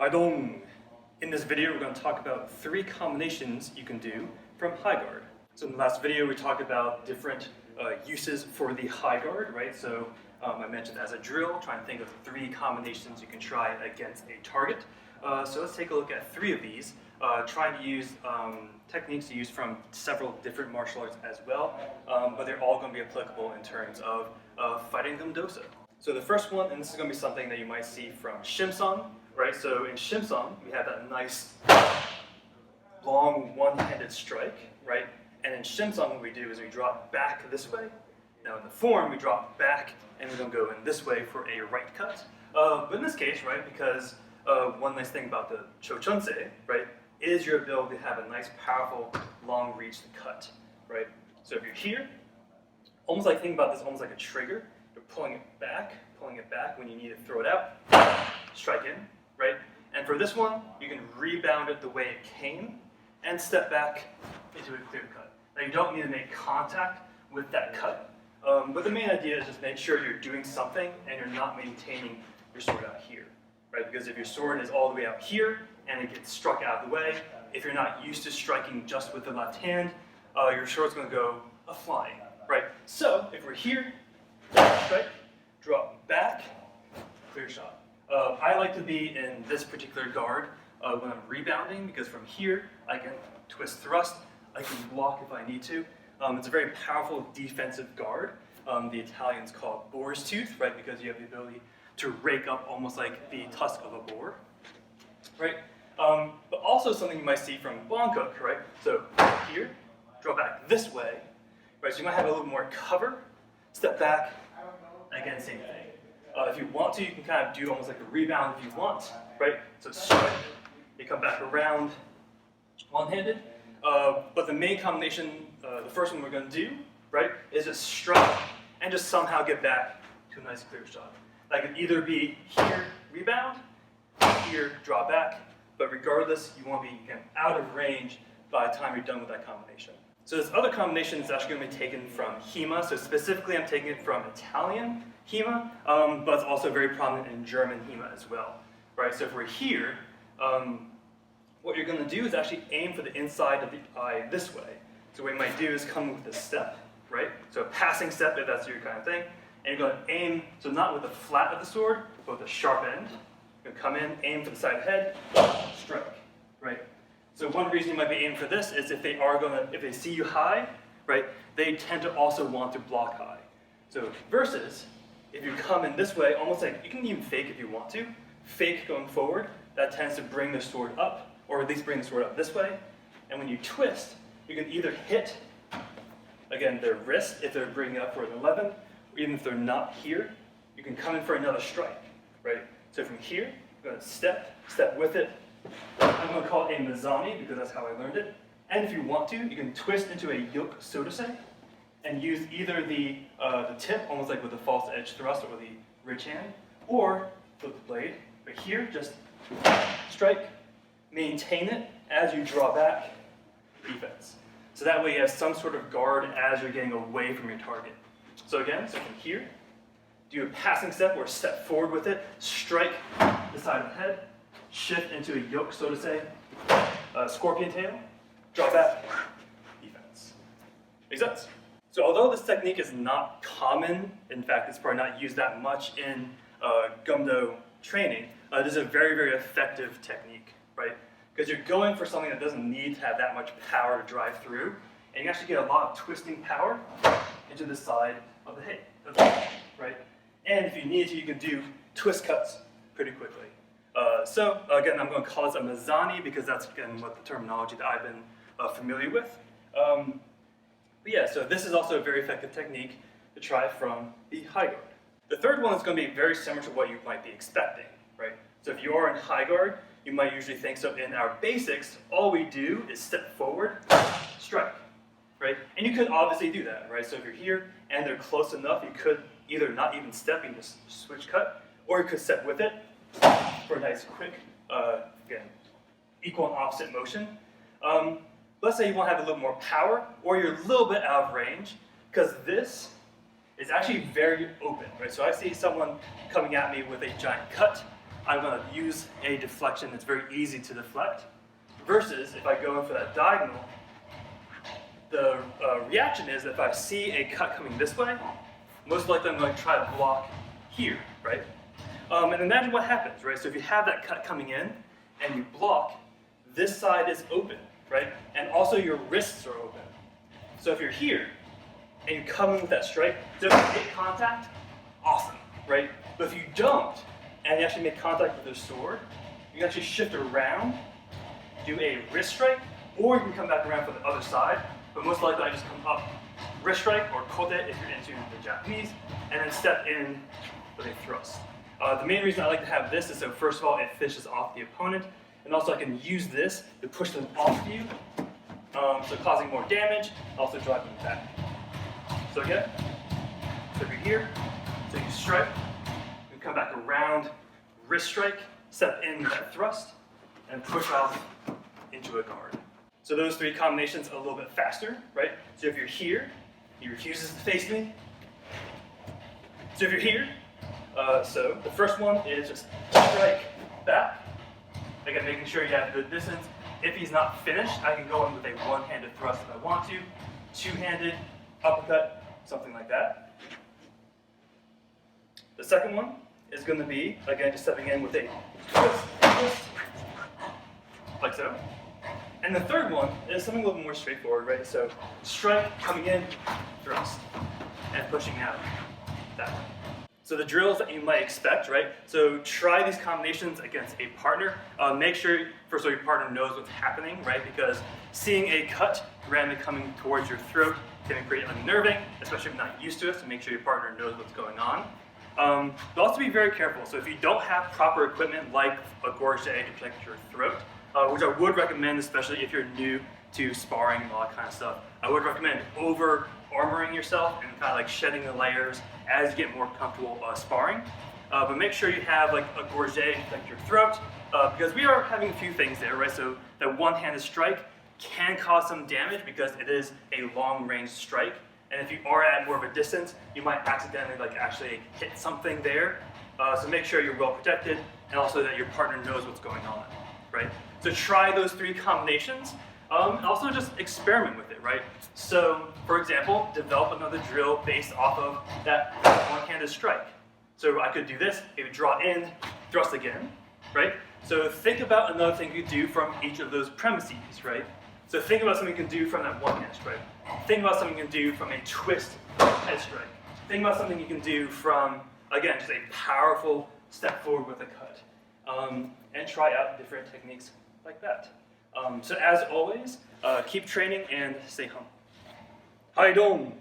Haidong. In this video, we're going to talk about 3 combinations you can do from high guard. So in the last video, we talked about different uses for the high guard, right? So I mentioned as a drill, trying to think of 3 combinations you can try against a target. So let's take a look at 3 of these, trying to use techniques used from several different martial arts as well, but they're all going to be applicable in terms of fighting Gumdo. So the first one, and this is going to be something that you might see from Shimsong, right? So in Shimsong, we have that nice long one-handed strike, right? And in Shimsong, what we do is we drop back this way. Now in the form, we drop back and we're going to go in this way for a right cut. But in this case, right, because one nice thing about the Chochunse, right, is your ability to have a nice, powerful, long reach cut, right? So if you're here, almost like, think about this almost like a trigger. You're pulling it back when you need to throw it out, strike in, right? And for this one, you can rebound it the way it came and step back into a clear cut. Now you don't need to make contact with that cut, but the main idea is just make sure you're doing something and you're not maintaining your sword out here, right? Because if your sword is all the way out here and it gets struck out of the way, if you're not used to striking just with the left hand, your sword's going to go flying, right? So if we're here, strike, drop back, clear shot. I like to be in this particular guard when I'm rebounding, because from here I can twist thrust, I can block if I need to. It's a very powerful defensive guard. The Italians call it boar's tooth, right? Because you have the ability to rake up almost like the tusk of a boar, right? But also something you might see from Bangkok, right? So here, draw back this way, right? So you might have a little more cover, step back, again, same thing. If you want to, you can kind of do almost like a rebound if you want, right? So strike, you come back around one-handed. But the main combination, the first one we're going to do, right, is just strike and just somehow get back to a nice clear shot. That could either be here, rebound, here, draw back, but regardless, you want to be again, out of range by the time you're done with that combination. So this other combination is actually going to be taken from HEMA. So specifically, I'm taking it from Italian HEMA, but it's also very prominent in German HEMA as well, right? So if we're here, what you're going to do is actually aim for the inside of the eye this way. So what you might do is come with a step, right? So a passing step, if that's your kind of thing, and you're going to aim, so not with the flat of the sword, but with the sharp end. You're going to come in, aim for the side of the head, strike, right? So one reason you might be aiming for this is if they see you high, right, they tend to also want to block high. So versus, if you come in this way, almost like, you can even fake if you want to, fake going forward, that tends to bring the sword up, or at least bring the sword up this way. And when you twist, you can either hit, again, their wrist if they're bringing it up for an 11, or even if they're not here, you can come in for another strike, right? So from here, you're going to step with it. I'm going to call it a Mazani because that's how I learned it. And if you want to, you can twist into a yoke, so to say, and use either the tip, almost like with the false edge thrust or the ridge hand, or flip the blade. But here, just strike, maintain it as you draw back, defense. So that way you have some sort of guard as you're getting away from your target. So again, so from here, do a passing step or step forward with it, strike the side of the head, shift into a yoke, so to say, scorpion tail, draw back, defense. Makes sense? So although this technique is not common, in fact it's probably not used that much in Gumdo training, this is a very, very effective technique, right? Because you're going for something that doesn't need to have that much power to drive through, and you actually get a lot of twisting power into the side of the head, right? And if you need to, you can do twist cuts pretty quickly. So again, I'm going to call this a Mazani because that's again what the terminology that I've been familiar with. But yeah, so this is also a very effective technique to try from the high guard. The third one is going to be very similar to what you might be expecting, right? So if you are in high guard, you might usually think, so in our basics, all we do is step forward, strike, right? And you could obviously do that, right? So if you're here and they're close enough, you could either not even step, you can just switch cut, or you could step with it for a nice quick, again, equal and opposite motion. Let's say you want to have a little more power, or you're a little bit out of range, because this is actually very open, right? So I see someone coming at me with a giant cut, I'm going to use a deflection that's very easy to deflect, versus if I go in for that diagonal, the reaction is that if I see a cut coming this way, most likely I'm going to try to block here, right? And imagine what happens, right? So if you have that cut coming in and you block, this side is open, right? And also your wrists are open. So if you're here and you come in with that strike, so if you make contact, awesome, right? But if you don't, and you actually make contact with your sword, you can actually shift around, do a wrist strike, or you can come back around for the other side. But most likely I just come up, wrist strike, or kote if you're into the Japanese, and then step in with a thrust. The main reason I like to have this is so first of all, it finishes off the opponent, and also I can use this to push them off you, so causing more damage, also driving them back. So again, so if you're here, so you strike, you come back around, wrist strike, step in that thrust, and push off into a guard. So those three combinations are a little bit faster, right? So if you're here, he refuses to face me. So if you're here, so the first one is just strike back. Again, making sure you have good distance. If he's not finished, I can go in with a one-handed thrust if I want to, two-handed, uppercut, something like that. The second one is going to be, again, just stepping in with a twist, like so. And the third one is something a little more straightforward, right? So strike, coming in, thrust, and pushing out that way. So the drills that you might expect, right? So try these combinations against a partner. Make sure, first of all, your partner knows what's happening, right? Because seeing a cut randomly coming towards your throat can be pretty unnerving, especially if you're not used to it, so make sure your partner knows what's going on. But also be very careful. So if you don't have proper equipment like a gorget to protect your throat, which I would recommend, especially if you're new to sparring and all that kind of stuff, I would recommend over-armoring yourself and kind of like shedding the layers as you get more comfortable sparring. But make sure you have like a gorget to protect your throat, because we are having a few things there, right? So that one-handed strike can cause some damage because it is a long-range strike. And if you are at more of a distance, you might accidentally like actually hit something there. So make sure you're well protected and also that your partner knows what's going on, right? So try those three combinations. Also just experiment with it, right? So, for example, develop another drill based off of that one-handed strike. So I could do this, it would draw in, thrust again, right? So think about another thing you could do from each of those premises, right? So think about something you can do from that one-hand strike. Think about something you can do from a twist head strike. Think about something you can do from, again, just a powerful step forward with a cut. And try out different techniques like that. So as always, keep training and stay humble. Haidong!